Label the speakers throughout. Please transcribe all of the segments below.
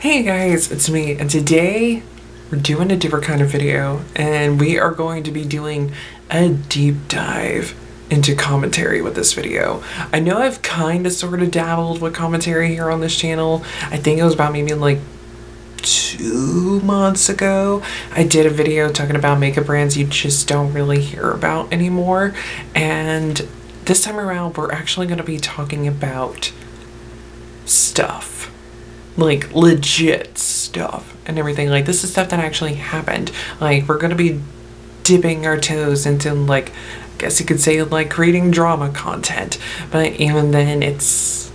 Speaker 1: Hey guys, it's me, and today we're doing a different kind of video, and we are going to be doing a deep dive into commentary with this video. I know I've kind of sort of dabbled with commentary here on this channel. I think it was about maybe like 2 months ago. I did a video talking about makeup brands you just don't really hear about anymore, and this time around we're actually going to be talking about stuff. Like legit stuff and everything. Like, this is stuff that actually happened. Like, we're gonna be dipping our toes into, like, I guess you could say, like, creating drama content, but even then it's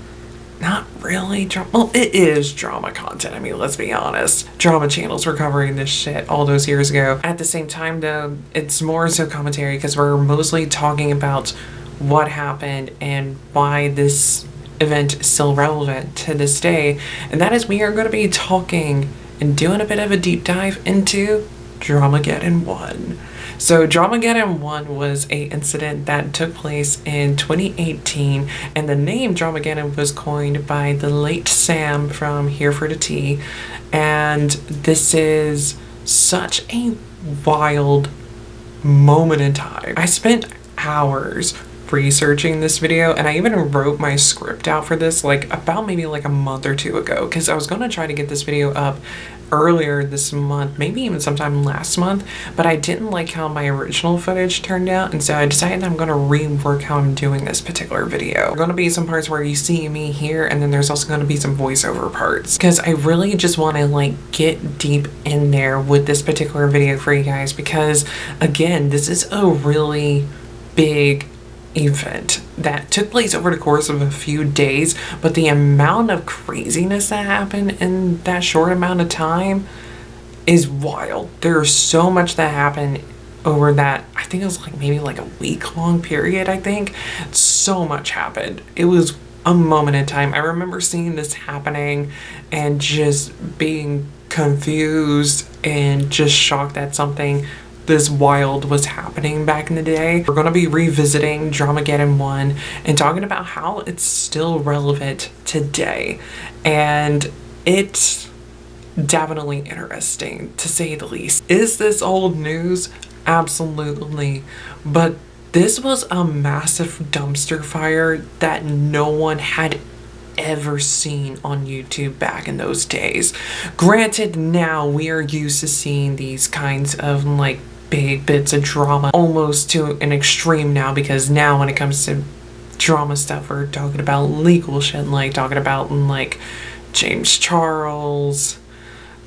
Speaker 1: not really drama. Well, it is drama content. I mean, let's be honest, drama channels were covering this shit all those years ago. At the same time though, it's more so commentary because we're mostly talking about what happened and why this event is still relevant to this day, and that is we are going to be talking and doing a bit of a deep dive into Dramageddon 1. So Dramageddon 1 was a incident that took place in 2018, and the name Dramageddon was coined by the late Sam from Here for the Tea, and this is such a wild moment in time. I spent hours researching this video, and I even wrote my script out for this like about maybe like a month or two ago, because I was going to try to get this video up earlier this month, maybe even sometime last month, but I didn't like how my original footage turned out, and so I decided that I'm going to rework how I'm doing this particular video. There are going to be some parts where you see me here, and then there's also going to be some voiceover parts, because I really just want to like get deep in there with this particular video for you guys, because again, this is a really big event that took place over the course of a few days, but the amount of craziness that happened in that short amount of time is wild. There's so much that happened over that, I think it was like maybe like a week-long period. I think so much happened. It was a moment in time. I remember seeing this happening and just being confused and just shocked that something this wild was happening back in the day. We're going to be revisiting Dramageddon 1 and talking about how it's still relevant today, and it's definitely interesting to say the least. Is this old news? Absolutely, but this was a massive dumpster fire that no one had ever seen on YouTube back in those days. Granted, now we are used to seeing these kinds of like big bits of drama almost to an extreme now, because now when it comes to drama stuff, we're talking about legal shit, like talking about like James Charles,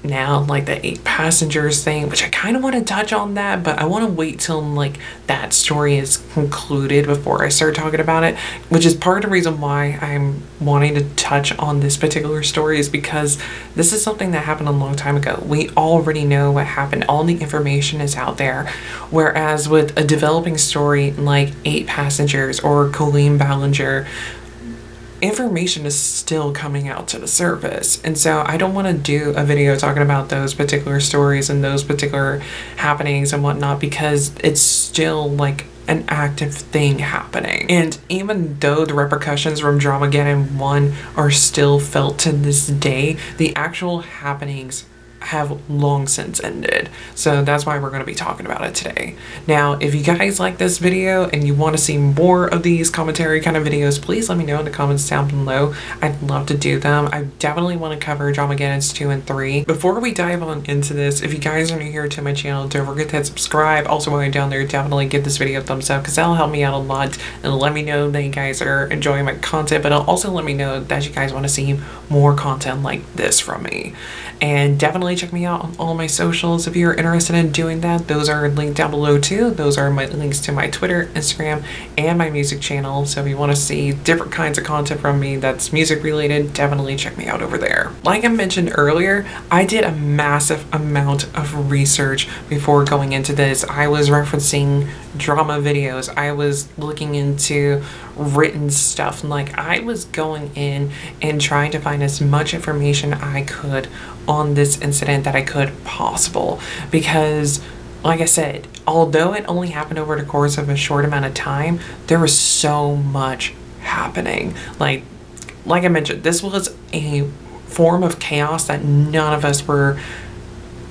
Speaker 1: now like the 8 passengers thing, which I kind of want to touch on that, but I want to wait till like that story is concluded before I start talking about it, which is part of the reason why I'm wanting to touch on this particular story, is because this is something that happened a long time ago. We already know what happened. All the information is out there, whereas with a developing story like 8 passengers or Colleen Ballinger, information is still coming out to the surface, and so I don't want to do a video talking about those particular stories and those particular happenings and whatnot, because it's still like an active thing happening. And even though the repercussions from Dramageddon 1 are still felt to this day, the actual happenings have long since ended. So that's why we're going to be talking about it today. Now, if you guys like this video and you want to see more of these commentary kind of videos, please let me know in the comments down below. I'd love to do them. I definitely want to cover Dramageddons 2 and 3. Before we dive on into this, if you guys are new here to my channel, don't forget to hit subscribe. Also, while you're down there, definitely give this video a thumbs up, because that'll help me out a lot and let me know that you guys are enjoying my content, but it'll also let me know that you guys want to see more content like this from me. And definitely check me out on all my socials if you're interested in doing that. Those are linked down below too. Those are my links to my Twitter, Instagram, and my music channel. So if you want to see different kinds of content from me that's music related, definitely check me out over there. Like I mentioned earlier, I did a massive amount of research before going into this. I was referencing drama videos. I was looking into written stuff. Like, I was going in and trying to find as much information I could on this incident that I could possible, because like I said, although it only happened over the course of a short amount of time, there was so much happening. Like I mentioned, this was a form of chaos that none of us were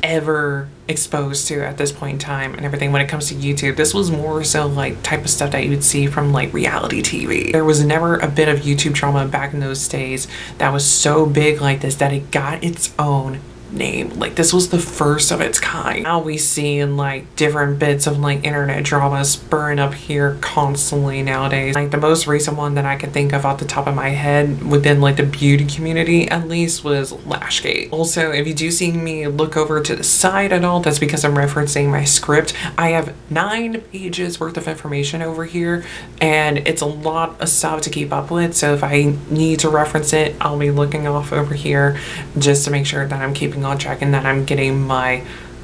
Speaker 1: ever exposed to at this point in time and everything. When it comes to YouTube, this was more so like type of stuff that you would see from like reality TV. There was never a bit of YouTube drama back in those days that was so big like this that it got its own name. Like, this was the first of its kind. Now we see like different bits of like internet drama spurring up here constantly nowadays. Like the most recent one that I can think of off the top of my head within like the beauty community at least was Lashgate. Also, if you do see me look over to the side at all, that's because I'm referencing my script. I have 9 pages worth of information over here and it's a lot of stuff to keep up with, so if I need to reference it, I'll be looking off over here just to make sure that I'm keeping on track and that I'm getting my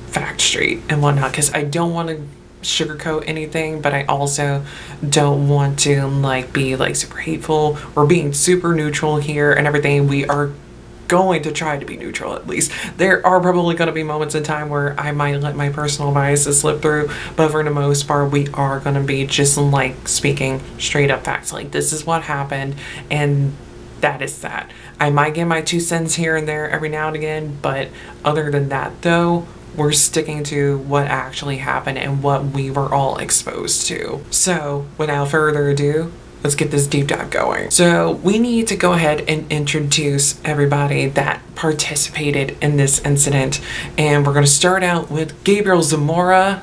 Speaker 1: facts straight and whatnot, because I don't want to sugarcoat anything, but I also don't want to like be like super hateful. We're being super neutral here and everything. We are going to try to be neutral at least. There are probably going to be moments in time where I might let my personal biases slip through, but for the most part we are going to be just like speaking straight up facts. Like, this is what happened and that is that. I might get my 2 cents here and there every now and again, but other than that though, we're sticking to what actually happened and what we were all exposed to. So without further ado, let's get this deep dive going. So we need to go ahead and introduce everybody that participated in this incident, and we're going to start out with Gabriel Zamora,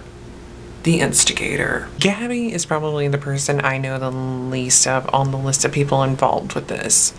Speaker 1: the instigator. Gabby is probably the person I know the least of on the list of people involved with this.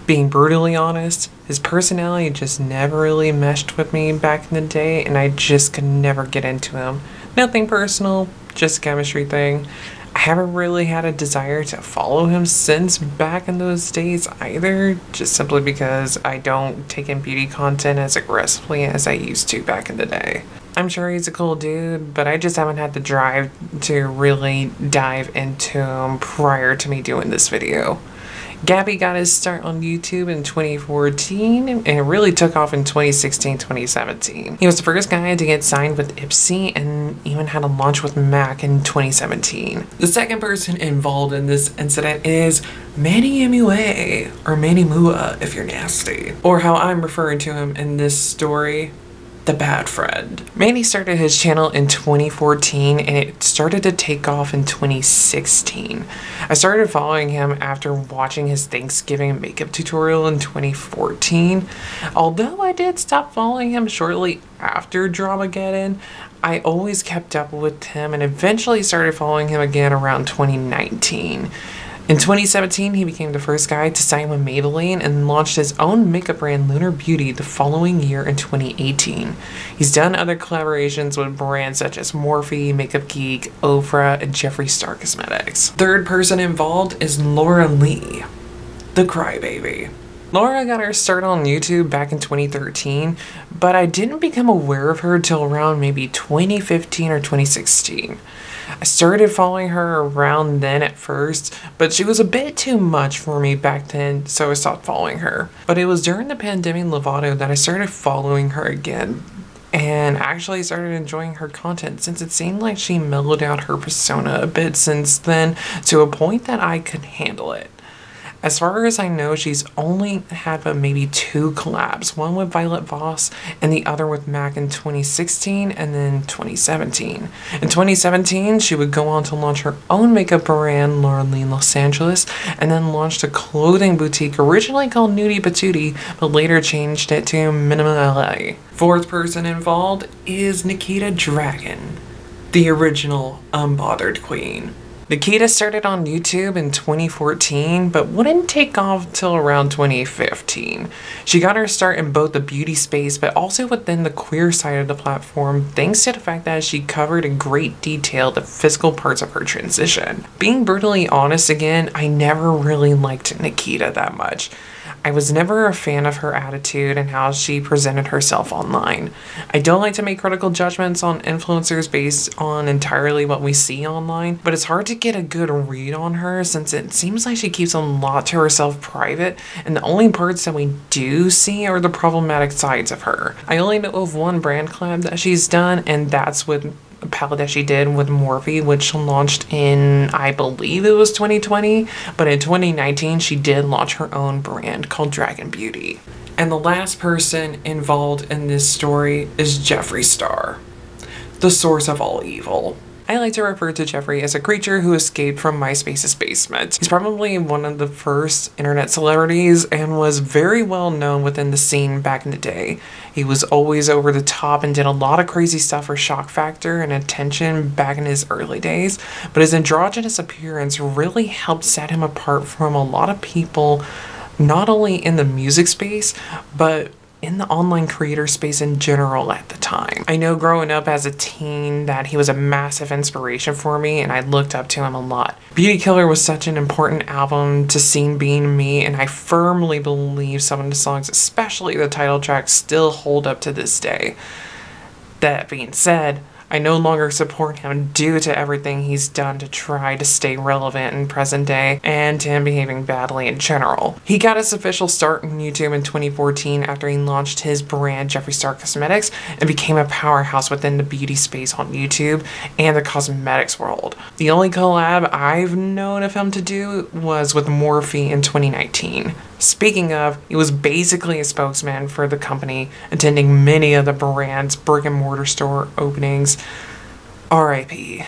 Speaker 1: Being brutally honest, his personality just never really meshed with me back in the day, and I just could never get into him. Nothing personal, just a chemistry thing. I haven't really had a desire to follow him since back in those days either, just simply because I don't take in beauty content as aggressively as I used to back in the day. I'm sure he's a cool dude, but I just haven't had the drive to really dive into him prior to me doing this video. Gabby got his start on YouTube in 2014 and it really took off in 2016-2017. He was the first guy to get signed with Ipsy and even had a launch with Mac in 2017. The second person involved in this incident is Manny MUA, or Manny Mua if you're nasty, or how I'm referring to him in this story, the bad friend. Manny started his channel in 2014 and it started to take off in 2016. I started following him after watching his Thanksgiving makeup tutorial in 2014. Although I did stop following him shortly after Dramageddon, I always kept up with him and eventually started following him again around 2019. In 2017, he became the first guy to sign with Maybelline and launched his own makeup brand Lunar Beauty the following year in 2018. He's done other collaborations with brands such as Morphe, Makeup Geek, Ofra, and Jeffree Star Cosmetics. Third person involved is Laura Lee, the crybaby. Laura got her start on YouTube back in 2013, but I didn't become aware of her till around maybe 2015 or 2016. I started following her around then at first, but she was a bit too much for me back then, so I stopped following her. But it was during the pandemic Lovato that I started following her again, and actually started enjoying her content since it seemed like she mellowed out her persona a bit since then to a point that I could handle it. As far as I know, she's only had maybe 2 collabs, one with Violet Voss and the other with MAC in 2016 and then 2017. In 2017, she would go on to launch her own makeup brand, Laura Lee Los Angeles, and then launched a clothing boutique originally called Nudie Patootie, but later changed it to Minimum LA. Fourth person involved is Nikita Dragon, the original unbothered queen. Nikita started on YouTube in 2014, but wouldn't take off till around 2015. She got her start in both the beauty space, but also within the queer side of the platform, thanks to the fact that she covered in great detail the physical parts of her transition. Being brutally honest again, I never really liked Nikita that much. I was never a fan of her attitude and how she presented herself online. I don't like to make critical judgments on influencers based on entirely what we see online, but it's hard to get a good read on her since it seems like she keeps a lot to herself private, and the only parts that we do see are the problematic sides of her. I only know of one brand collab that she's done, and that's with a palette that she did with Morphe, which launched in, I believe it was 2020, but in 2019 she did launch her own brand called Dragon Beauty. And the last person involved in this story is Jeffree Star, the source of all evil. I like to refer to Jeffree as a creature who escaped from MySpace's basement. He's probably one of the first internet celebrities and was very well known within the scene back in the day. He was always over the top and did a lot of crazy stuff for shock factor and attention back in his early days, but his androgynous appearance really helped set him apart from a lot of people, not only in the music space, but in the online creator space in general at the time. I know growing up as a teen that he was a massive inspiration for me and I looked up to him a lot. Beauty Killer was such an important album to Scene Being Me, and I firmly believe some of the songs, especially the title track, still hold up to this day. That being said, I no longer support him due to everything he's done to try to stay relevant in present day and to him behaving badly in general. He got his official start on YouTube in 2014 after he launched his brand Jeffree Star Cosmetics and became a powerhouse within the beauty space on YouTube and the cosmetics world. The only collab I've known of him to do was with Morphe in 2019. Speaking of, he was basically a spokesman for the company, attending many of the brand's brick and mortar store openings. RIP.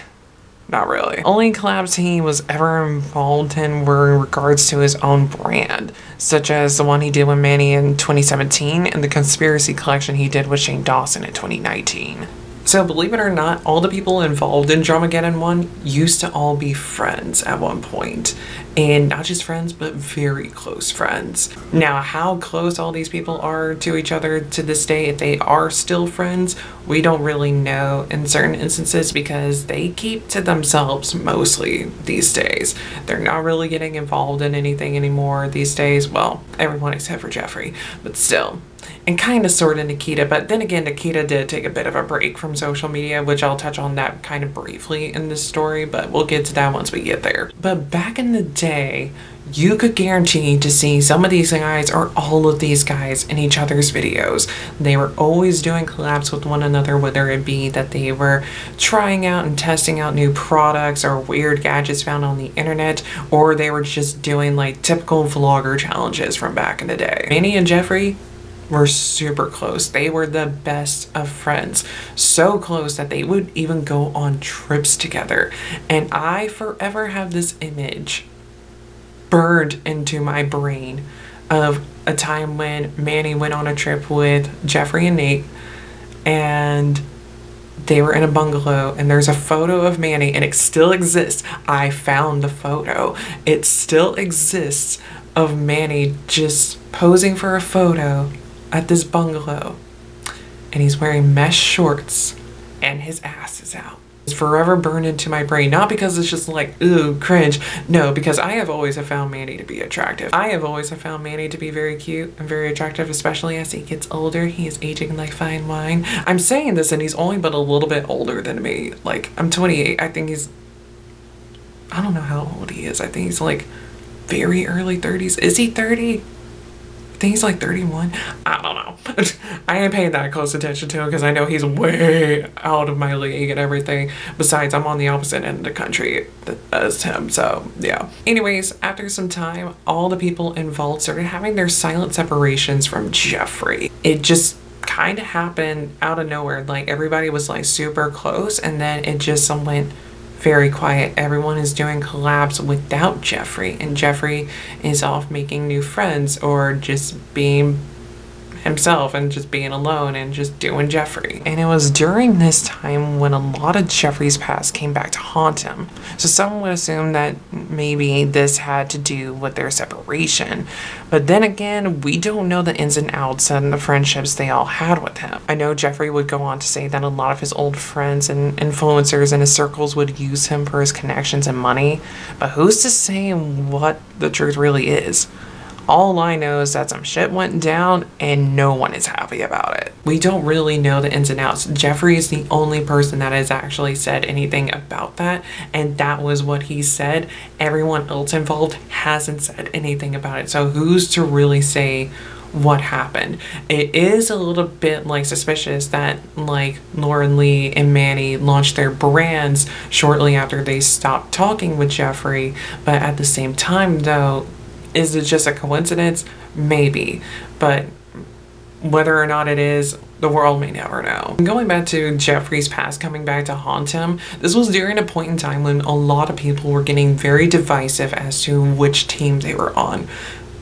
Speaker 1: Not really. Only collabs he was ever involved in were in regards to his own brand, such as the one he did with Manny in 2017 and the conspiracy collection he did with Shane Dawson in 2019. So believe it or not, all the people involved in Dramageddon 1 used to all be friends at one point. And not just friends, but very close friends. Now, how close all these people are to each other to this day, if they are still friends, we don't really know in certain instances because they keep to themselves mostly these days. They're not really getting involved in anything anymore these days. Well, everyone except for Jeffree, but still. And kind of sort of Nikita, but then again, Nikita did take a bit of a break from social media, which I'll touch on that kind of briefly in this story, but we'll get to that once we get there. But back in the day, you could guarantee to see some of these guys or all of these guys in each other's videos. They were always doing collabs with one another, whether it be that they were trying out and testing out new products or weird gadgets found on the internet, or they were just doing like typical vlogger challenges from back in the day. Manny and Jeffree were super close. They were the best of friends. So close that they would even go on trips together. And I forever have this image burned into my brain of a time when Manny went on a trip with Jeffree and Nate, and they were in a bungalow, and there's a photo of Manny, and it still exists. I found the photo. It still exists of Manny just posing for a photo at this bungalow, and he's wearing mesh shorts and his ass is out. It's forever burned into my brain, not because it's just like, ooh, cringe. No, because I have always found Manny to be attractive. I have always found Manny to be very cute and very attractive, especially as he gets older. He is aging like fine wine. I'm saying this and he's only but a little bit older than me. Like, I'm 28. I think he's, I don't know how old he is. I think he's like very early 30s. Is he 30? I think he's like 31. I don't know. I ain't paying that close attention to him because I know he's way out of my league and everything. Besides, I'm on the opposite end of the country as him, so yeah. Anyways, after some time, all the people involved started having their silent separations from Jeffree. It just kind of happened out of nowhere. Like, everybody was like super close, and then it just went very quiet. Everyone is doing collabs without Jeffree, and Jeffree is off making new friends or just being himself and just being alone and just doing Jeffree. And it was during this time when a lot of Jeffree's past came back to haunt him. So some would assume that maybe this had to do with their separation. But then again, we don't know the ins and outs and the friendships they all had with him. I know Jeffree would go on to say that a lot of his old friends and influencers in his circles would use him for his connections and money, but who's to say what the truth really is? All I know is that some shit went down and no one is happy about it. We don't really know the ins and outs. Jeffree is the only person that has actually said anything about that, and that was what he said. Everyone else involved hasn't said anything about it. So who's to really say what happened? It is a little bit like suspicious that like Lauren Lee and Manny launched their brands shortly after they stopped talking with Jeffree, but at the same time though, is it just a coincidence? Maybe. But whether or not it is, the world may never know. Going back to Jeffrey's past coming back to haunt him, this was during a point in time when a lot of people were getting very divisive as to which team they were on.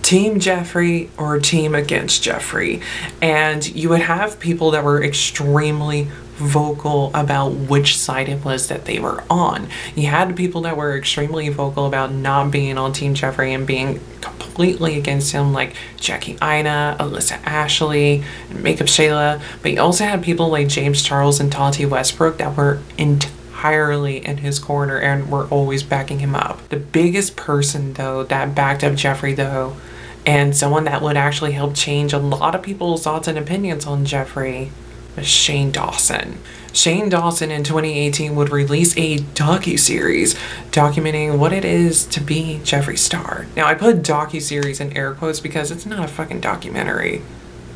Speaker 1: Team Jeffrey or team against Jeffrey. And you would have people that were extremely vocal about which side it was that they were on. You had people that were extremely vocal about not being on Team Jeffrey and being completely against him, like Jackie Ina, Alyssa Ashley, Makeup Shayla. But you also had people like James Charles and Tati Westbrook that were entirely in his corner and were always backing him up. The biggest person though that backed up Jeffrey though, and someone that would actually help change a lot of people's thoughts and opinions on Jeffrey, was Shane Dawson. Shane Dawson in 2018 would release a docuseries documenting what it is to be Jeffree Star. Now I put docuseries in air quotes because it's not a fucking documentary.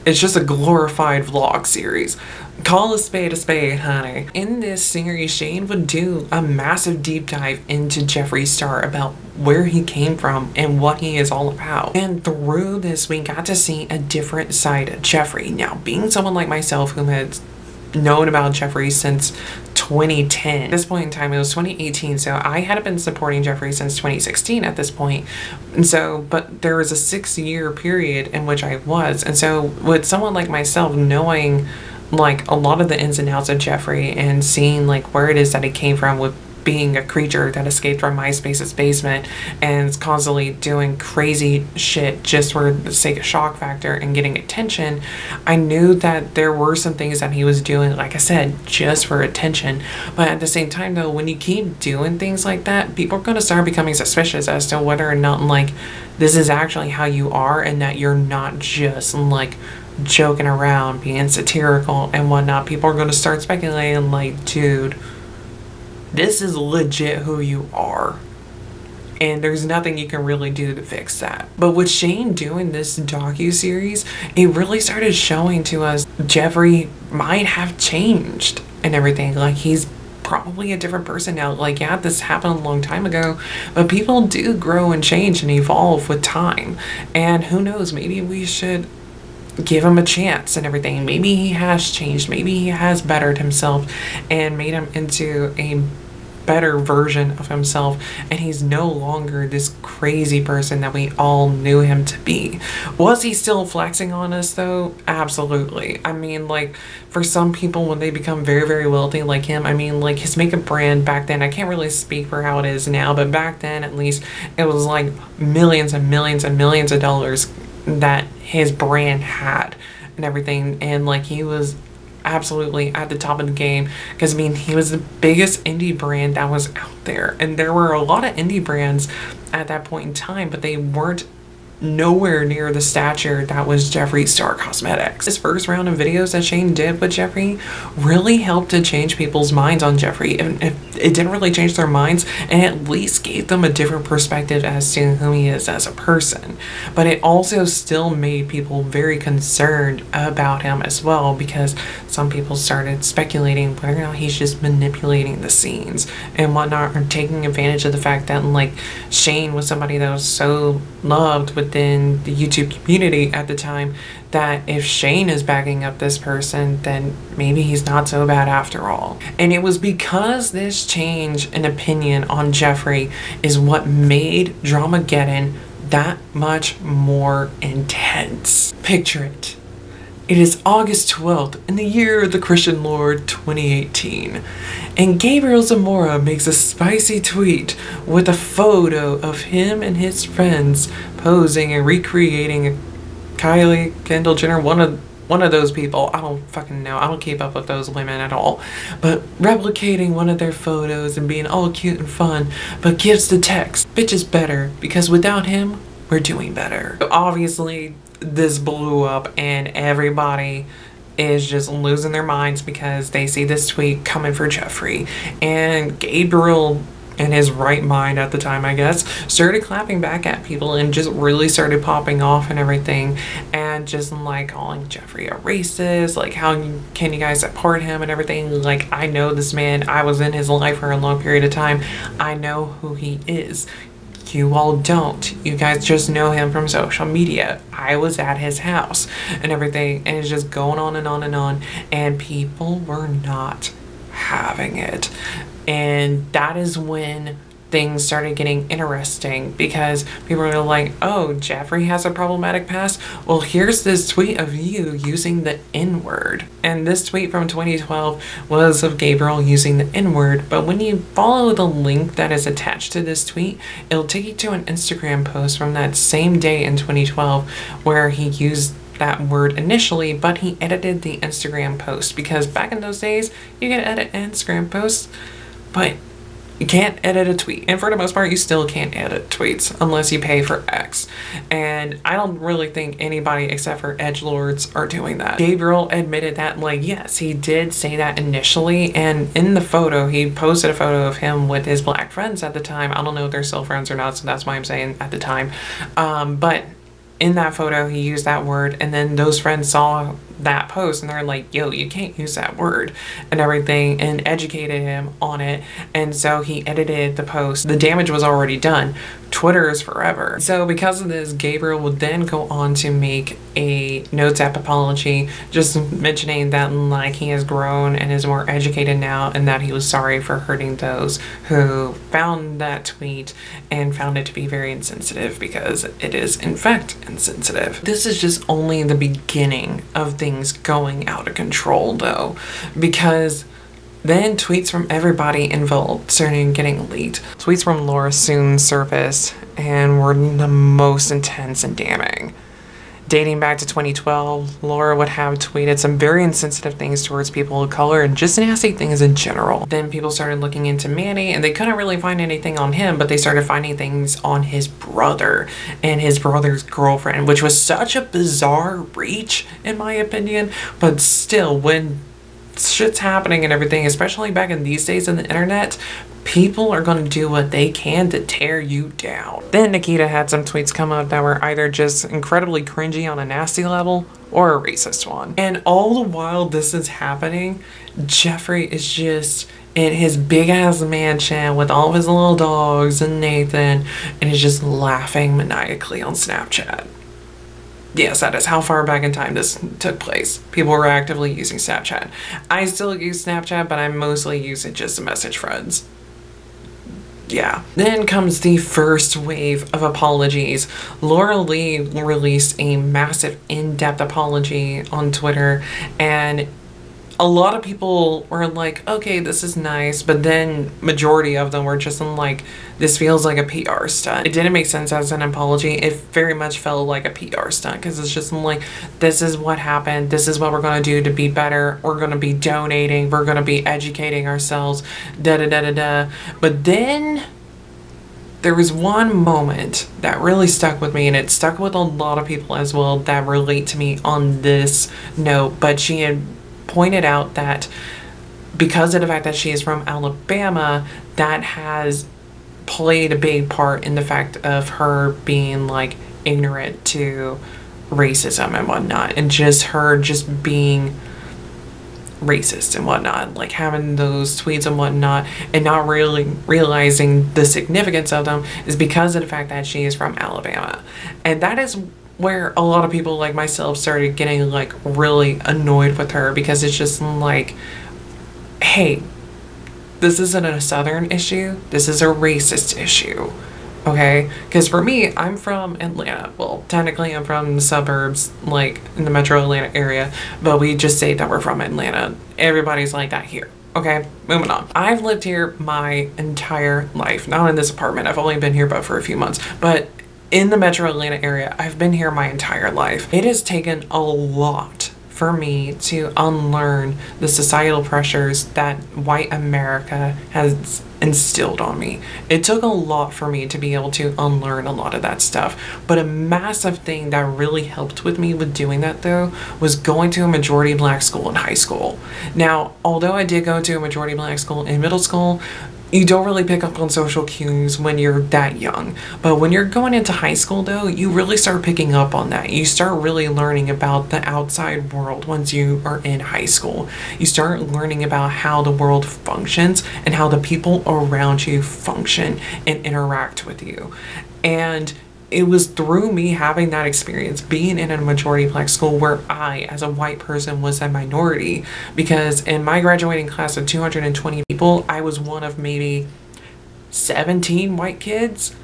Speaker 1: It's just a glorified vlog series. Call a spade, honey. In this series, Shane would do a massive deep dive into Jeffree Star about where he came from and what he is all about. And through this, we got to see a different side of Jeffree. Now, being someone like myself who had known about Jeffree since 2010. At this point in time, it was 2018, so I hadn't been supporting Jeffree since 2016 at this point. And so, but there was a 6-year period in which I was. And so with someone like myself knowing like a lot of the ins and outs of Jeffree and seeing like where it is that he came from with being a creature that escaped from MySpace's basement and is constantly doing crazy shit just for the sake of shock factor and getting attention, I knew that there were some things that he was doing, like I said, just for attention. But at the same time though, when you keep doing things like that, people are going to start becoming suspicious as to whether or not like this is actually how you are and that you're not just like joking around, being satirical and whatnot. People are going to start speculating like, dude, this is legit who you are. And there's nothing you can really do to fix that. But with Shane doing this docu-series, it really started showing to us Jeffree might have changed and everything. Like, he's probably a different person now. Like, yeah, this happened a long time ago, but people do grow and change and evolve with time. And who knows, maybe we should give him a chance and everything. Maybe he has changed. Maybe he has bettered himself and made him into a better version of himself, and he's no longer this crazy person that we all knew him to be. Was he still flexing on us though? Absolutely. I mean, like, for some people when they become very, very wealthy like him, I mean, like, his makeup brand back then, I can't really speak for how it is now, but back then at least it was like millions and millions and millions of dollars that his brand had and everything, and like he was absolutely at the top of the game because I mean he was the biggest indie brand that was out there, and there were a lot of indie brands at that point in time, but they weren't nowhere near the stature that was Jeffree Star Cosmetics. This first round of videos that Shane did with Jeffree really helped to change people's minds on Jeffree. And it didn't really change their minds, and at least gave them a different perspective as to who he is as a person. But it also still made people very concerned about him as well, because some people started speculating whether or not he's just manipulating the scenes and whatnot, or taking advantage of the fact that like Shane was somebody that was so loved within the YouTube community at the time, that if Shane is backing up this person, then maybe he's not so bad after all. And it was because this change in opinion on Jeffree is what made Dramageddon that much more intense. Picture it. It is August 12th in the year of the Christian Lord 2018, and Gabriel Zamora makes a spicy tweet with a photo of him and his friends posing and recreating Kylie, Kendall Jenner, one of those people. I don't fucking know. I don't keep up with those women at all. But replicating one of their photos and being all cute and fun, but gives the text, "Bitch is better because without him, we're doing better." So obviously, this blew up and everybody is just losing their minds because they see this tweet coming for Jeffree. And Gabriel, in his right mind at the time, I guess, started clapping back at people and just really started popping off and everything, and just like calling Jeffree a racist, like, how can you guys support him and everything. Like, I know this man, I was in his life for a long period of time, I know who he is. You all don't. You guys just know him from social media. I was at his house and everything, and it's just going on and on and on, and people were not having it. And that is when things started getting interesting, because people were like, oh, Jeffree has a problematic past? Well, here's this tweet of you using the N-word. And this tweet from 2012 was of Gabriel using the N-word, but when you follow the link that is attached to this tweet, it'll take you to an Instagram post from that same day in 2012 where he used that word initially, but he edited the Instagram post, because back in those days, you could edit Instagram posts, but you can't edit a tweet. And for the most part, you still can't edit tweets unless you pay for X. And I don't really think anybody except for edgelords are doing that. Gabriel admitted that, like, yes, he did say that initially. And in the photo, he posted a photo of him with his black friends at the time. I don't know if they're still friends or not, so that's why I'm saying at the time. But in that photo, he used that word, and then those friends saw that post and they're like, yo, you can't use that word and everything, and educated him on it. And so he edited the post. The damage was already done. Twitter is forever. So because of this, Gabriel would then go on to make a notes app apology, just mentioning that, like, he has grown and is more educated now, and that he was sorry for hurting those who found that tweet and found it to be very insensitive, because it is in fact insensitive. This is just only the beginning of things going out of control though, because then tweets from everybody involved started getting leaked. Tweets from Laura soon surfaced and were the most intense and damning. Dating back to 2012, Laura would have tweeted some very insensitive things towards people of color and just nasty things in general. Then people started looking into Manny, and they couldn't really find anything on him, but they started finding things on his brother and his brother's girlfriend, which was such a bizarre reach in my opinion. But still, when shit's happening and everything, especially back in these days on the internet, people are going to do what they can to tear you down. Then Nikita had some tweets come up that were either just incredibly cringy on a nasty level or a racist one. And all the while this is happening, Jeffree is just in his big ass mansion with all of his little dogs and Nathan, and is just laughing maniacally on Snapchat. Yes, that is how far back in time this took place. People were actively using Snapchat. I still use Snapchat, but I mostly use it just to message friends. Yeah. Then comes the first wave of apologies. Laura Lee released a massive in-depth apology on Twitter, and a lot of people were like, okay, this is nice, but then majority of them were just like, this feels like a PR stunt. It didn't make sense as an apology. It very much felt like a PR stunt, because it's just like, this is what happened, this is what we're going to do to be better, we're going to be donating, we're going to be educating ourselves, da da da da da. But then there was one moment that really stuck with me, and it stuck with a lot of people as well that relate to me on this note. But she had pointed out that because of the fact that she is from Alabama, that has played a big part in the fact of her being like ignorant to racism and whatnot, and just her just being racist and whatnot, like having those tweets and whatnot and not really realizing the significance of them, is because of the fact that she is from Alabama. And that is where a lot of people like myself started getting like really annoyed with her, because it's just like, hey, this isn't a Southern issue, this is a racist issue, okay? Because for me, I'm from Atlanta. Well, technically I'm from the suburbs, like in the metro Atlanta area, but we just say that we're from Atlanta. Everybody's like that here. Okay, moving on. I've lived here my entire life, not in this apartment. I've only been here but for a few months, but in the metro Atlanta area, I've been here my entire life. It has taken a lot for me to unlearn the societal pressures that white America has instilled on me. It took a lot for me to be able to unlearn a lot of that stuff. But a massive thing that really helped with me with doing that though was going to a majority black school in high school. Now, although I did go to a majority black school in middle school, you don't really pick up on social cues when you're that young. But when you're going into high school though, you really start picking up on that. You start really learning about the outside world once you are in high school. You start learning about how the world functions and how the people around you function and interact with you. And it was through me having that experience, being in a majority black school where I, as a white person, was a minority. Because in my graduating class of 220 people, I was one of maybe 17 white kids,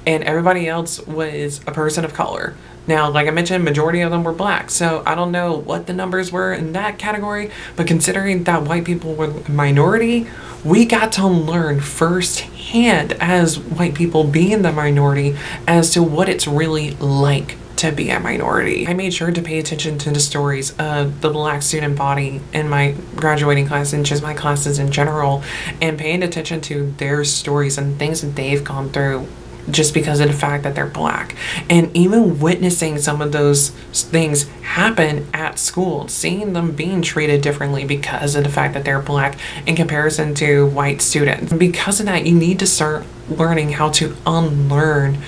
Speaker 1: and everybody else was a person of color. Now, like I mentioned, majority of them were black, so I don't know what the numbers were in that category, but considering that white people were a minority, we got to learn firsthand as white people being the minority as to what it's really like to be a minority. I made sure to pay attention to the stories of the black student body in my graduating class and just my classes in general, and paying attention to their stories and things that they've gone through just because of the fact that they're black. And even witnessing some of those things happen at school, seeing them being treated differently because of the fact that they're black in comparison to white students. And because of that, you need to start learning how to unlearn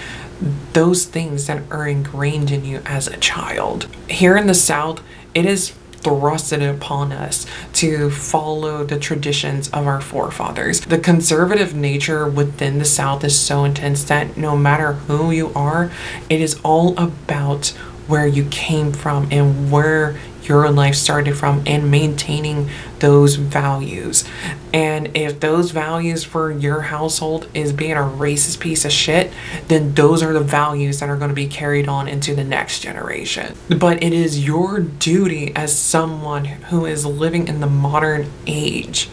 Speaker 1: those things that are ingrained in you as a child. Here in the South, it is thrusted upon us to follow the traditions of our forefathers. The conservative nature within the South is so intense that no matter who you are, it is all about where you came from and where your life started from and maintaining those values. And if those values for your household is being a racist piece of shit, then those are the values that are going to be carried on into the next generation. But it is your duty as someone who is living in the modern age,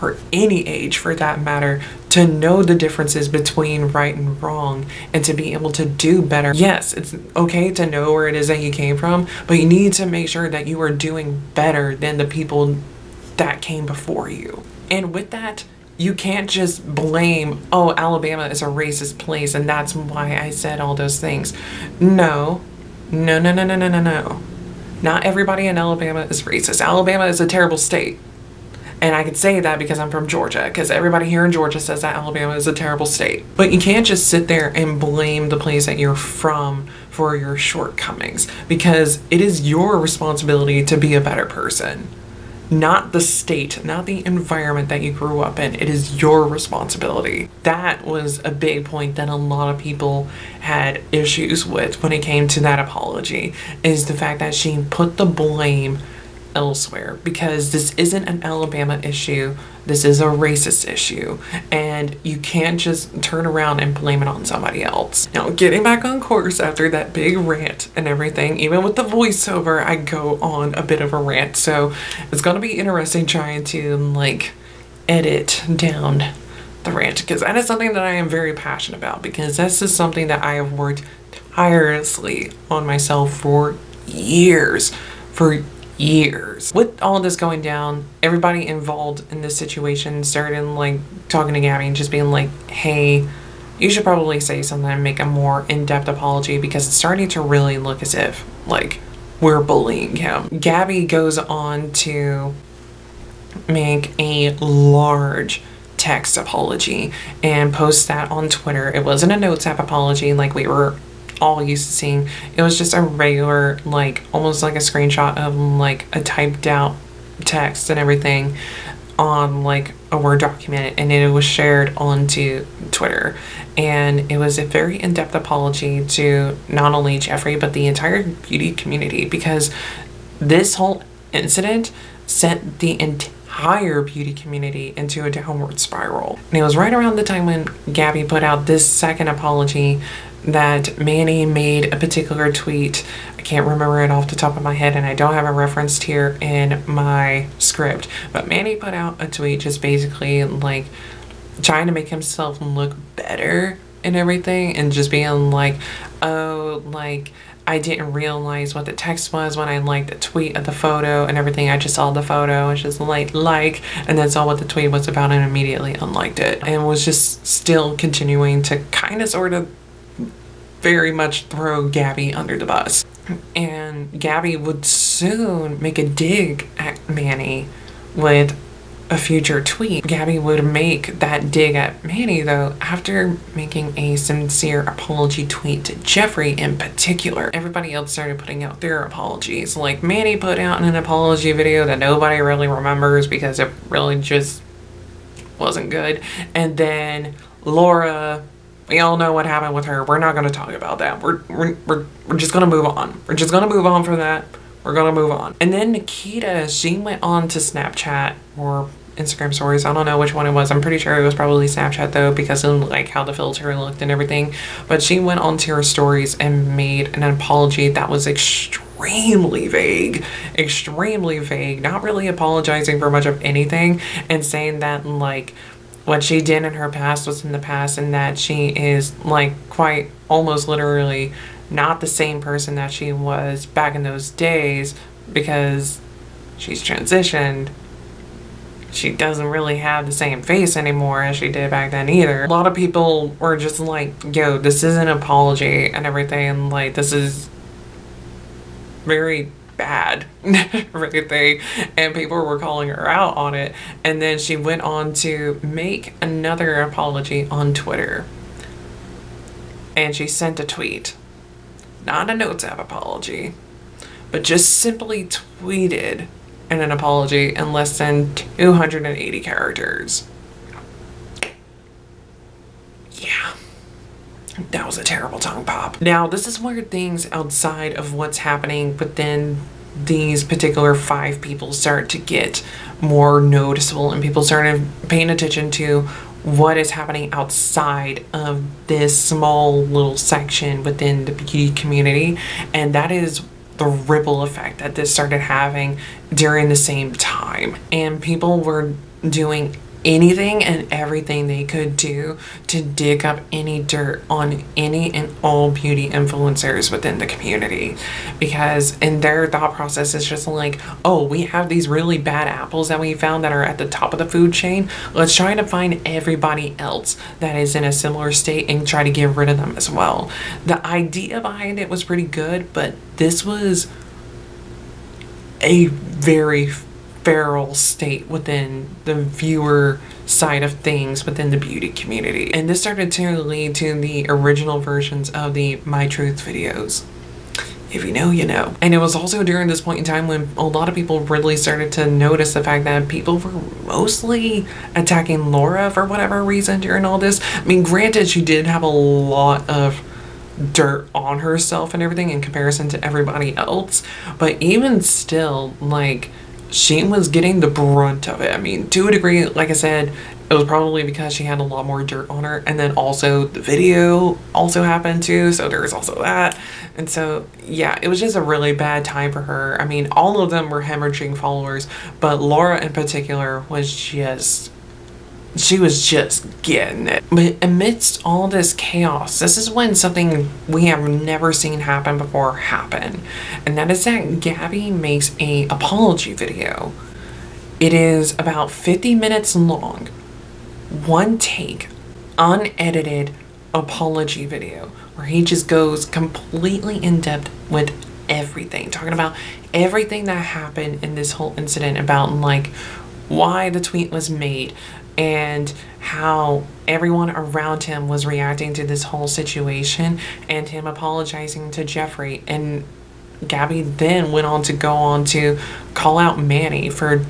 Speaker 1: or any age for that matter, to know the differences between right and wrong and to be able to do better. Yes, it's okay to know where it is that you came from, but you need to make sure that you are doing better than the people that came before you. And with that, you can't just blame, oh, Alabama is a racist place and that's why I said all those things. No. No, no, no, no, no, no, no. Not everybody in Alabama is racist. Alabama is a terrible state. And I can say that because I'm from Georgia, because everybody here in Georgia says that Alabama is a terrible state. But you can't just sit there and blame the place that you're from for your shortcomings, because it is your responsibility to be a better person. Not the state, not the environment that you grew up in. It is your responsibility. That was a big point that a lot of people had issues with when it came to that apology, is the fact that she put the blame elsewhere, because this isn't an Alabama issue, this is a racist issue, and you can't just turn around and blame it on somebody else. Now, getting back on course after that big rant and everything, even with the voiceover, I go on a bit of a rant, so it's gonna be interesting trying to like edit down the rant, because that is something that I am very passionate about, because this is something that I have worked tirelessly on myself for years. With all this going down, everybody involved in this situation started like talking to Gabby and just being like, hey, you should probably say something and make a more in-depth apology, because it's starting to really look as if like we're bullying him. Gabby goes on to make a large text apology and post that on Twitter. It wasn't a notes app apology like we were all used to seeing. It was just a regular, like almost like a screenshot of like a typed out text and everything on like a Word document, and it was shared onto Twitter. And it was a very in-depth apology to not only Jeffrey but the entire beauty community, because this whole incident sent the entire beauty community into a downward spiral. And it was right around the time when Gabby put out this second apology that Manny made a particular tweet. I can't remember it off the top of my head, and I don't have it referenced here in my script, but Manny put out a tweet just basically like trying to make himself look better and everything, and just being like, oh, like I didn't realize what the text was when I liked the tweet of the photo and everything. I just saw the photo and just like, and then saw what the tweet was about and immediately unliked it, and was just still continuing to kind of sort of very much throw Gabby under the bus. And Gabby would soon make a dig at Manny with a future tweet, Gabby would make that dig at Manny, though, after making a sincere apology tweet to Jeffrey in particular. Everybody else started putting out their apologies. Like, Manny put out an apology video that nobody really remembers because it really just wasn't good. And then Laura, we all know what happened with her. We're not going to talk about that. We're just going to move on. We're just going to move on from that. We're gonna move on. And then Nikita, she went on to Snapchat or Instagram stories. I don't know which one it was. I'm pretty sure it was probably Snapchat though, because of like how the filter looked and everything. But she went onto her stories and made an apology that was extremely vague, not really apologizing for much of anything, and saying that like what she did in her past was in the past, and that she is like quite almost literally not the same person that she was back in those days because she's transitioned. She doesn't really have the same face anymore as she did back then either. A lot of people were just like, yo, this is an apology and everything, and like this is very bad everything, and people were calling her out on it. And then she went on to make another apology on Twitter, and she sent a tweet. Not a notes app apology, but just simply tweeted an apology in less than 280 characters. Yeah, that was a terrible tongue pop. Now, this is where things outside of what's happening within these particular 5 people start to get more noticeable, and people started paying attention to what is happening outside of this small little section within the beauty community. And that is the ripple effect that this started having during the same time. And people were doing anything and everything they could do to dig up any dirt on any and all beauty influencers within the community, because in their thought process it's just like, oh, we have these really bad apples that we found that are at the top of the food chain, let's try to find everybody else that is in a similar state and try to get rid of them as well. The idea behind it was pretty good, but this was a very feral state within the viewer side of things within the beauty community. And this started to lead to the original versions of the My Truth videos. If you know, you know. And it was also during this point in time when a lot of people really started to notice the fact that people were mostly attacking Laura for whatever reason during all this. I mean, granted, she did have a lot of dirt on herself and everything in comparison to everybody else, but even still, like, she was getting the brunt of it. I mean, to a degree, like I said, it was probably because she had a lot more dirt on her, and then also the video also happened too, so there was also that. And so yeah, it was just a really bad time for her. I mean, all of them were hemorrhaging followers, but Laura in particular was just, she was just getting it. But amidst all this chaos, this is when something we have never seen happen before happened. And that is that Gabby makes a apology video. It is about 50 minutes long. One take, unedited apology video where he just goes completely in depth with everything, talking about everything that happened in this whole incident, about like why the tweet was made and how everyone around him was reacting to this whole situation, and him apologizing to Jeffrey. And Gabby then went on to go on to call out Manny for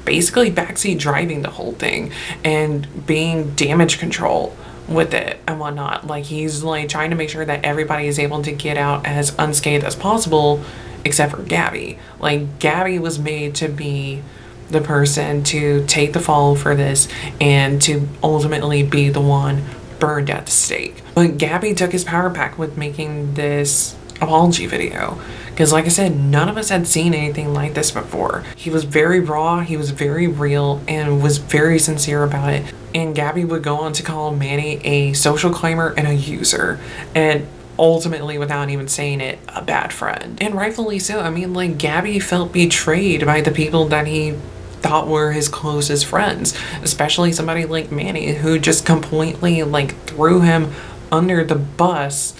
Speaker 1: basically backseat driving the whole thing and being damage control with it and whatnot. Like, he's like trying to make sure that everybody is able to get out as unscathed as possible except for Gabby. Like, Gabby was made to be the person to take the fall for this and to ultimately be the one burned at the stake. But Gabby took his power back with making this apology video, because like I said, none of us had seen anything like this before. He was very raw, he was very real, and was very sincere about it. And Gabby would go on to call Manny a social climber and a user, and ultimately, without even saying it, a bad friend. And rightfully so. I mean, like, Gabby felt betrayed by the people that he thought were his closest friends, especially somebody like Manny, who just completely like threw him under the bus,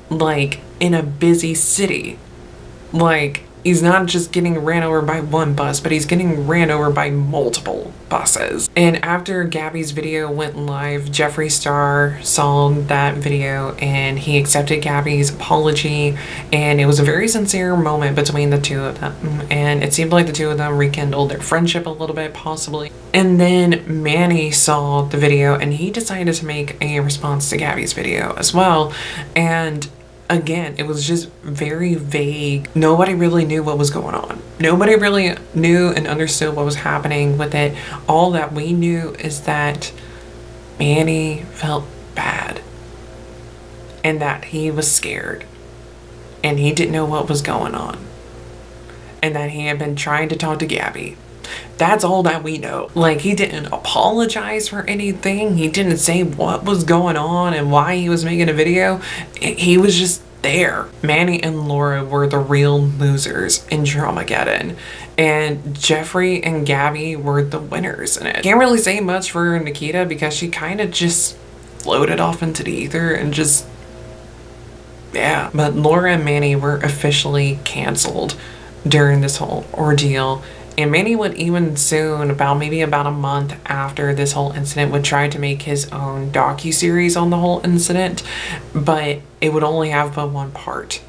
Speaker 1: like in a busy city. Like, He's not just getting ran over by one bus, but he's getting ran over by multiple buses. And after Gabby's video went live, Jeffree Star saw that video and he accepted Gabby's apology, and it was a very sincere moment between the two of them, and it seemed like the two of them rekindled their friendship a little bit, possibly. And then Manny saw the video and he decided to make a response to Gabby's video as well, and again, it was just very vague. Nobody really knew what was going on. Nobody really knew and understood what was happening with it. All that we knew is that Manny felt bad and that he was scared and he didn't know what was going on and that he had been trying to talk to Gabby. That's all that we know. Like, he didn't apologize for anything. He didn't say what was going on and why he was making a video. He was just there. Manny and Laura were the real losers in Dramageddon, and Jeffree and Gabby were the winners in it. Can't really say much for Nikita because she kind of just floated off into the ether and just, yeah. But Laura and Manny were officially canceled during this whole ordeal. And Manny would even soon, maybe about a month after this whole incident, would try to make his own docuseries on the whole incident, but it would only have but one part.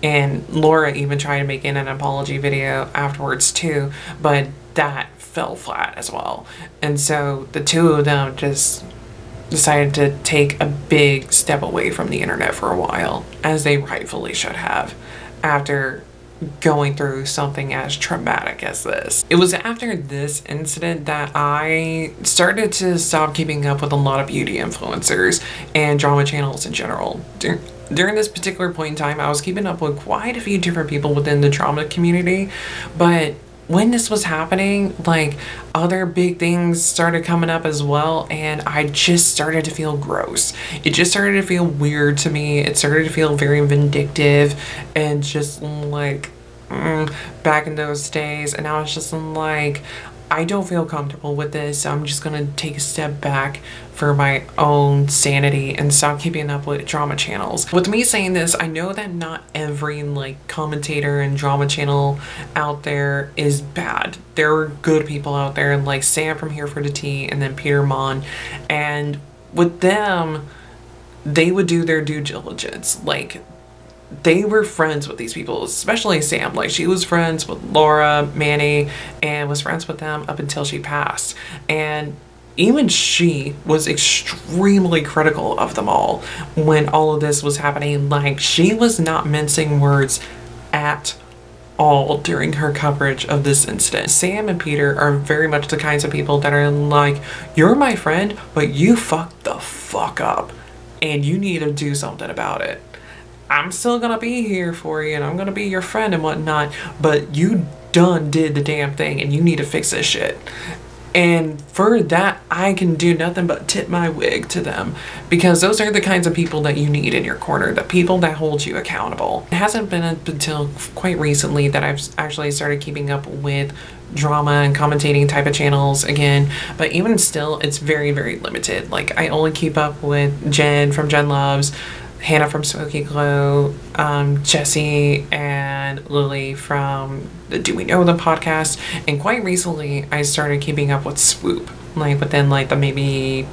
Speaker 1: And Laura even tried to make an apology video afterwards too, but that fell flat as well. And so the two of them just decided to take a big step away from the internet for a while, as they rightfully should have, after going through something as traumatic as this. It was after this incident that I started to stop keeping up with a lot of beauty influencers and drama channels in general. During this particular point in time, I was keeping up with quite a few different people within the drama community, but when this was happening, like, other big things started coming up as well, and I just started to feel gross. It just started to feel weird to me. It started to feel very vindictive and just like back in those days, and I was just like, I don't feel comfortable with this, so I'm just gonna take a step back for my own sanity and stop keeping up with drama channels. With me saying this, I know that not every like commentator and drama channel out there is bad. There are good people out there, like Sam from Here for the Tea and then Peter Mon, and with them, they would do their due diligence. Like, they were friends with these people, especially Sam. Like, she was friends with Laura, Manny, and was friends with them up until she passed. And even she was extremely critical of them all when all of this was happening. Like, she was not mincing words at all during her coverage of this incident. Sam and Peter are very much the kinds of people that are like, you're my friend, but you fucked the fuck up and you need to do something about it. I'm still gonna be here for you and I'm gonna be your friend and whatnot, but you done did the damn thing and you need to fix this shit. And for that, I can do nothing but tip my wig to them, because those are the kinds of people that you need in your corner, the people that hold you accountable. It hasn't been until quite recently that I've actually started keeping up with drama and commentating type of channels again, but even still, it's very, very limited. Like, I only keep up with Jen from Jen Loves, Hannah from Smoky Glow, Jessie and Lily from the Do We Know Them podcast, and quite recently I started keeping up with Swoop, like within like the maybe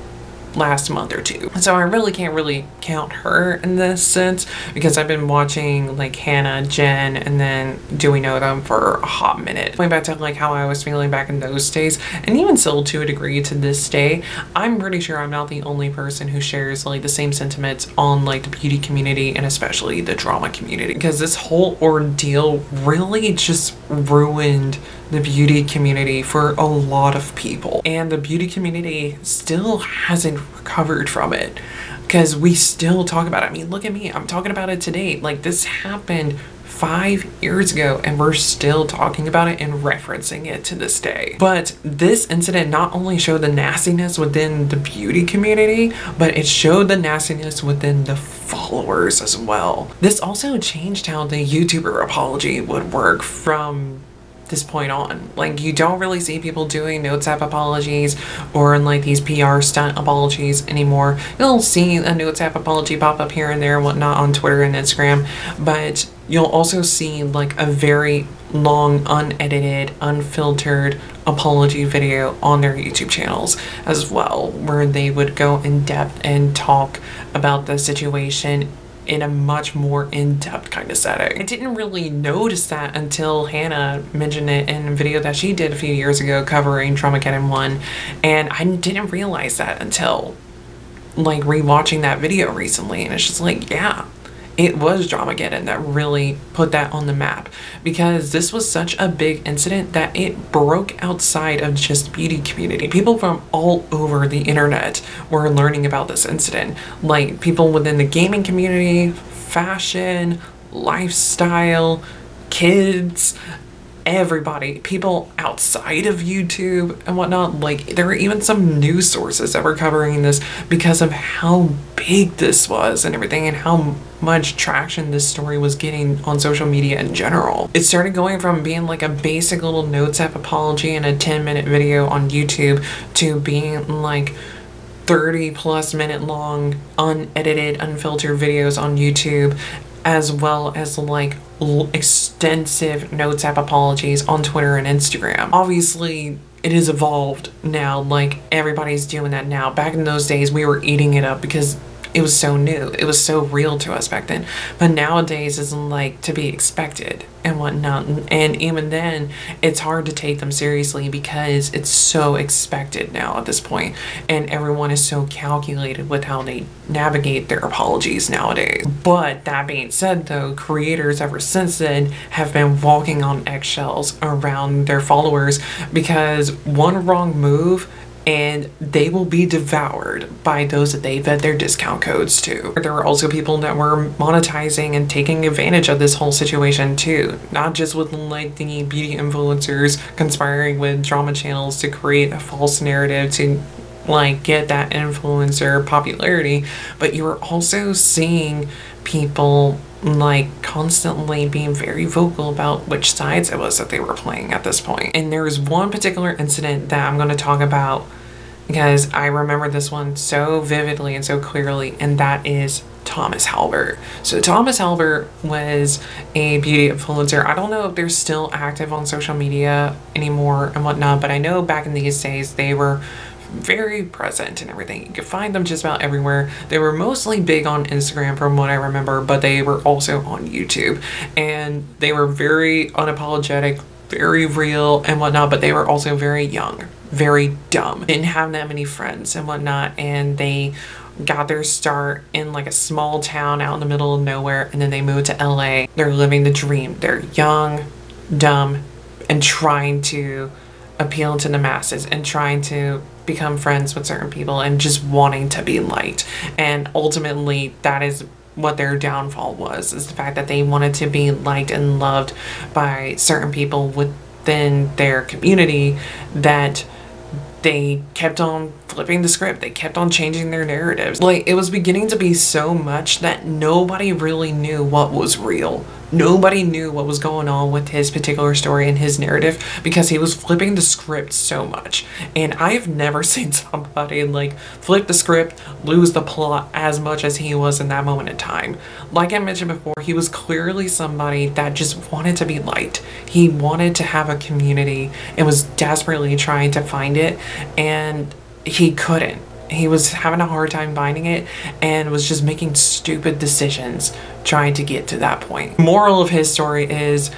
Speaker 1: last month or two. So I really can't really count her in this sense, because I've been watching like Hannah, Jen, and then Do We Know Them for a hot minute. Going back to like how I was feeling back in those days, and even still to a degree to this day, I'm pretty sure I'm not the only person who shares like the same sentiments on like the beauty community and especially the drama community, because this whole ordeal really just ruined the beauty community for a lot of people, and the beauty community still hasn't recovered from it, because we still talk about it. I mean, look at me, I'm talking about it today. Like, this happened 5 years ago and we're still talking about it and referencing it to this day. But this incident not only showed the nastiness within the beauty community, but it showed the nastiness within the followers as well. This also changed how the YouTuber apology would work from this point on. Like, you don't really see people doing notes app apologies or in like these PR stunt apologies anymore. You'll see a notes app apology pop up here and there and whatnot on Twitter and Instagram, but you'll also see like a very long, unedited, unfiltered apology video on their YouTube channels as well, where they would go in depth and talk about the situation in a much more in-depth kind of setting. I didn't really notice that until Hannah mentioned it in a video that she did a few years ago covering Dramageddon 1, and I didn't realize that until like rewatching that video recently, and it's just like, yeah, it was Dramageddon that really put that on the map, because this was such a big incident that it broke outside of just the beauty community. People from all over the internet were learning about this incident, like people within the gaming community, fashion, lifestyle, kids, everybody, people outside of YouTube and whatnot. Like, there were even some news sources that were covering this because of how big this was and everything, and how much traction this story was getting on social media in general. It started going from being like a basic little notes app apology and a 10-minute video on YouTube to being like 30+ minute long unedited, unfiltered videos on YouTube, as well as like extensive notes app apologies on Twitter and Instagram. Obviously, it has evolved now, like everybody's doing that now. Back in those days, we were eating it up because it was so new. It was so real to us back then. But nowadays, it's like to be expected and whatnot. And even then, it's hard to take them seriously because it's so expected now at this point. And everyone is so calculated with how they navigate their apologies nowadays. But that being said, though, creators ever since then have been walking on eggshells around their followers, because one wrong move and they will be devoured by those that they fed their discount codes to. There were also people that were monetizing and taking advantage of this whole situation too. Not just with like the beauty influencers conspiring with drama channels to create a false narrative to like get that influencer popularity, but you were also seeing people like constantly being very vocal about which sides it was that they were playing at this point. And there was one particular incident that I'm going to talk about because I remember this one so vividly and so clearly, and that is Thomas Halbert. So Thomas Halbert was a beauty influencer. I don't know if they're still active on social media anymore and whatnot, but I know back in these days they were very present and everything. You could find them just about everywhere. They were mostly big on Instagram from what I remember, but they were also on YouTube, and they were very unapologetic, very real and whatnot, but they were also very young, very dumb, didn't have that many friends and whatnot, and they got their start in like a small town out in the middle of nowhere, and then they moved to LA. They're living the dream. They're young, dumb, and trying to appeal to the masses and trying to become friends with certain people and just wanting to be liked. And ultimately that is what their downfall was, is the fact that they wanted to be liked and loved by certain people within their community, that they kept on flipping the script. They kept on changing their narratives. Like, it was beginning to be so much that nobody really knew what was real. Nobody knew what was going on with his particular story and his narrative, because he was flipping the script so much. And I've never seen somebody like flip the script, lose the plot as much as he was in that moment in time. Like I mentioned before, he was clearly somebody that just wanted to be liked. He wanted to have a community and was desperately trying to find it, and he couldn't. He was having a hard time finding it and was just making stupid decisions trying to get to that point. Moral of his story is,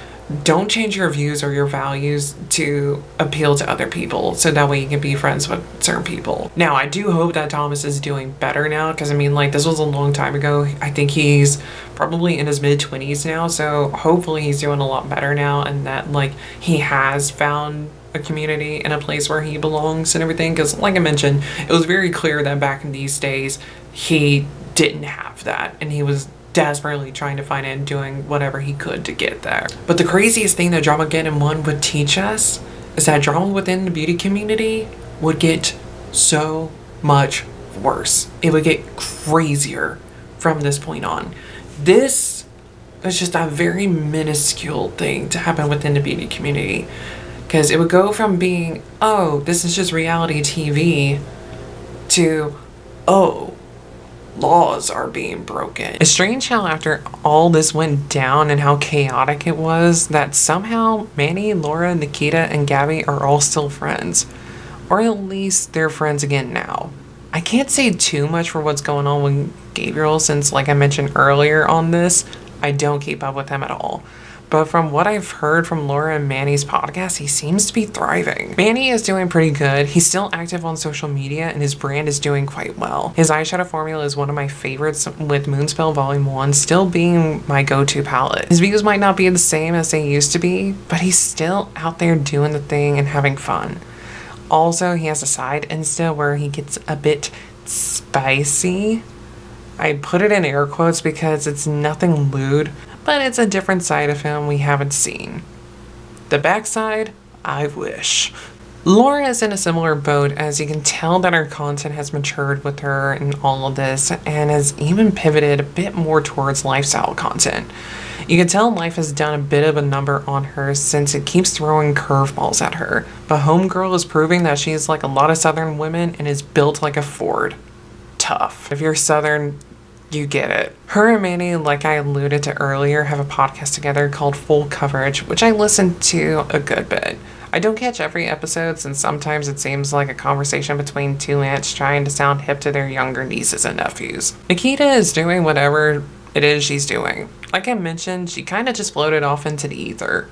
Speaker 1: don't change your views or your values to appeal to other people so that way you can be friends with certain people. Now, I do hope that Thomas is doing better now, because I mean, like, this was a long time ago. I think he's probably in his mid-20s now, so hopefully he's doing a lot better now, and that like he has found a community and a place where he belongs and everything. Because like I mentioned, it was very clear that back in these days he didn't have that, and he was desperately trying to find it and doing whatever he could to get there. But the craziest thing that Dramageddon 1 would teach us is that drama within the beauty community would get so much worse. It would get crazier from this point on. This is just a very minuscule thing to happen within the beauty community, because it would go from being, oh, this is just reality TV, to, oh, laws are being broken. It's strange how after all this went down and how chaotic it was, that somehow Manny, Laura, Nikita, and Gabby are all still friends. Or at least they're friends again now. I can't say too much for what's going on with Gabriel since, like I mentioned earlier on this, I don't keep up with him at all. But from what I've heard from Laura and Manny's podcast, he seems to be thriving. Manny is doing pretty good. He's still active on social media and his brand is doing quite well. His eyeshadow formula is one of my favorites, with Moonspell Volume 1 still being my go-to palette. His views might not be the same as they used to be, but he's still out there doing the thing and having fun. Also, he has a side Insta where he gets a bit spicy. I put it in air quotes because it's nothing lewd, but it's a different side of him we haven't seen. The backside, I wish. Laura is in a similar boat, as you can tell that her content has matured with her and all of this, and has even pivoted a bit more towards lifestyle content. You can tell life has done a bit of a number on her since it keeps throwing curveballs at her, but Homegirl is proving that she's like a lot of Southern women and is built like a Ford. Tough. If you're Southern, you get it. Her and Manny, like I alluded to earlier, have a podcast together called Full Coverage, which I listen to a good bit. I don't catch every episode since sometimes it seems like a conversation between two aunts trying to sound hip to their younger nieces and nephews. Nikita is doing whatever it is she's doing. Like I mentioned, she kind of just floated off into the ether.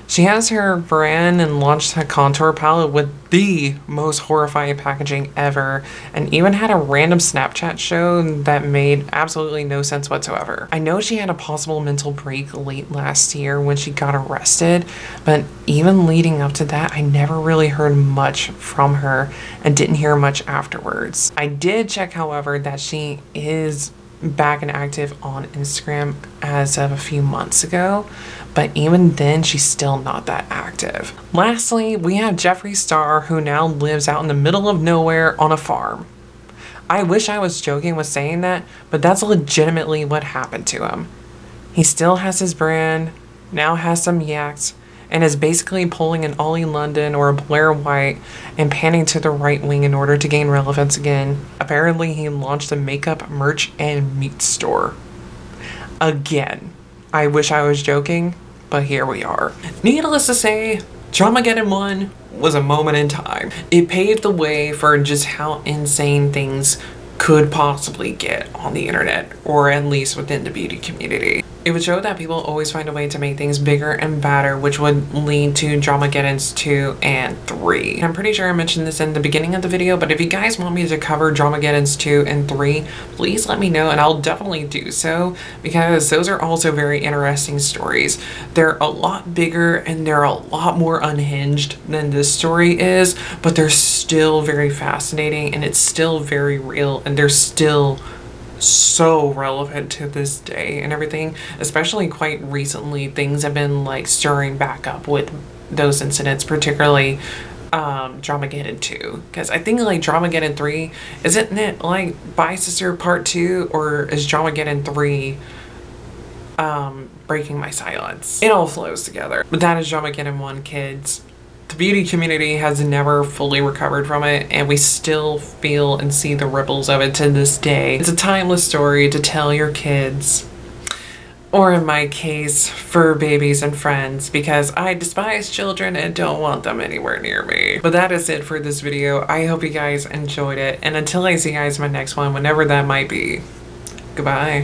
Speaker 1: She has her brand and launched a contour palette with the most horrifying packaging ever, and even had a random Snapchat show that made absolutely no sense whatsoever. I know she had a possible mental break late last year when she got arrested, but even leading up to that, I never really heard much from her and didn't hear much afterwards. I did check, however, that she is back and active on Instagram as of a few months ago, but even then she's still not that active. Lastly, we have Jeffree Star, who now lives out in the middle of nowhere on a farm. I wish I was joking with saying that, but that's legitimately what happened to him. He still has his brand, now has some yaks, and is basically pulling an Ollie London or a Blair White and panning to the right wing in order to gain relevance again. Apparently, he launched a makeup, merch, and meat store. Again, I wish I was joking, but here we are. Needless to say, Dramageddon 1 was a moment in time. It paved the way for just how insane things could possibly get on the internet, or at least within the beauty community. It would show that people always find a way to make things bigger and badder, which would lead to Dramageddons 2 and 3. I'm pretty sure I mentioned this in the beginning of the video, but if you guys want me to cover Dramageddons 2 and 3, please let me know and I'll definitely do so, because those are also very interesting stories. They're a lot bigger and they're a lot more unhinged than this story is, but they're still very fascinating and it's still very real and they're still so relevant to this day and everything. Especially quite recently, things have been like stirring back up with those incidents, particularly Dramageddon 2, because I think like Dramageddon 3, isn't it like Bye Sister Part 2, or is Dramageddon 3 Breaking My Silence? It all flows together. But that is Dramageddon 1, kids. The beauty community has never fully recovered from it, and we still feel and see the ripples of it to this day. It's a timeless story to tell your kids, or in my case, fur babies and friends, because I despise children and don't want them anywhere near me. But that is it for this video. I hope you guys enjoyed it, and until I see you guys in my next one, whenever that might be, goodbye.